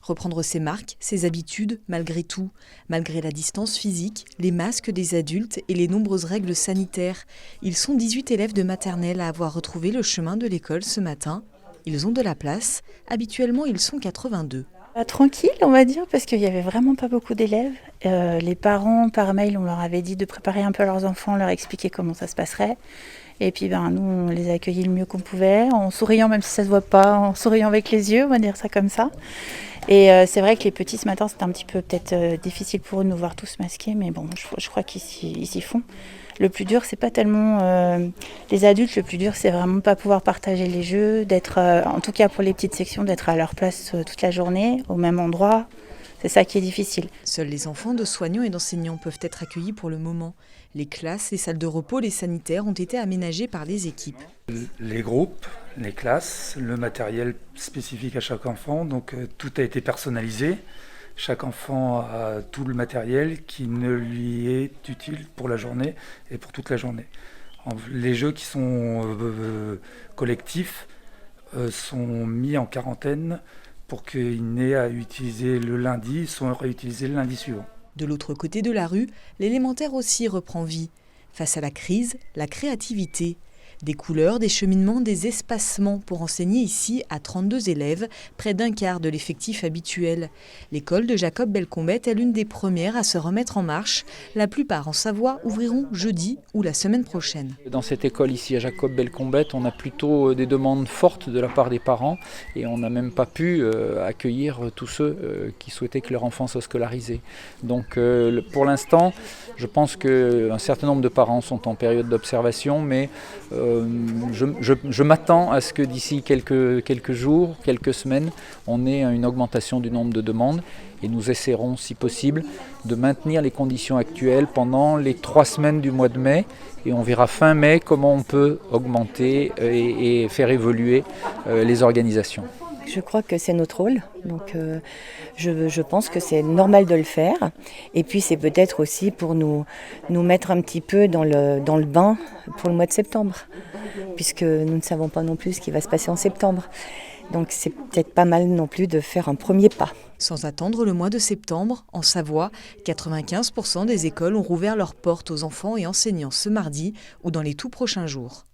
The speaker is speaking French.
Reprendre ses marques, ses habitudes, malgré tout, malgré la distance physique, les masques des adultes et les nombreuses règles sanitaires. Ils sont 18 élèves de maternelle à avoir retrouvé le chemin de l'école ce matin. Ils ont de la place. Habituellement, ils sont 82. Tranquille, on va dire, parce qu'il n'y avait vraiment pas beaucoup d'élèves. Les parents, par mail, on leur avait dit de préparer un peu leurs enfants, leur expliquer comment ça se passerait. Et puis nous, on les a accueillis le mieux qu'on pouvait, en souriant, même si ça ne se voit pas, en souriant avec les yeux, on va dire ça comme ça. Et c'est vrai que les petits, ce matin, c'était un petit peu peut-être difficile pour eux de nous voir tous masqués, mais bon, je crois qu'ils s'y font. Le plus dur, c'est pas tellement les adultes, le plus dur, c'est vraiment de pas pouvoir partager les jeux, d'être, en tout cas pour les petites sections, d'être à leur place toute la journée, au même endroit. C'est ça qui est difficile. Seuls les enfants de soignants et d'enseignants peuvent être accueillis pour le moment. Les classes, les salles de repos, les sanitaires ont été aménagés par les équipes. Les groupes, les classes, le matériel spécifique à chaque enfant, donc tout a été personnalisé. Chaque enfant a tout le matériel qui ne lui est utile pour la journée et pour toute la journée. Les jeux qui sont collectifs sont mis en quarantaine pour qu'ils n'aient à utiliser le lundi, sont réutilisés le lundi suivant. De l'autre côté de la rue, l'élémentaire aussi reprend vie. Face à la crise, la créativité. Des couleurs, des cheminements, des espacements pour enseigner ici à 32 élèves, près d'un quart de l'effectif habituel. L'école de Jacob Belcombette est l'une des premières à se remettre en marche. La plupart en Savoie ouvriront jeudi ou la semaine prochaine. Dans cette école ici à Jacob Belcombette, on a plutôt des demandes fortes de la part des parents et on n'a même pas pu accueillir tous ceux qui souhaitaient que leur enfant soit scolarisé. Donc pour l'instant, je pense qu'un certain nombre de parents sont en période d'observation, mais je m'attends à ce que d'ici quelques jours, quelques semaines, on ait une augmentation du nombre de demandes et nous essaierons, si possible, de maintenir les conditions actuelles pendant les 3 semaines du mois de mai et on verra fin mai comment on peut augmenter et faire évoluer les organisations. Je crois que c'est notre rôle, donc je pense que c'est normal de le faire. Et puis c'est peut-être aussi pour nous mettre un petit peu dans le bain pour le mois de septembre, puisque nous ne savons pas non plus ce qui va se passer en septembre. Donc c'est peut-être pas mal non plus de faire un premier pas. Sans attendre le mois de septembre, en Savoie, 95% des écoles ont rouvert leurs portes aux enfants et enseignants ce mardi ou dans les tout prochains jours.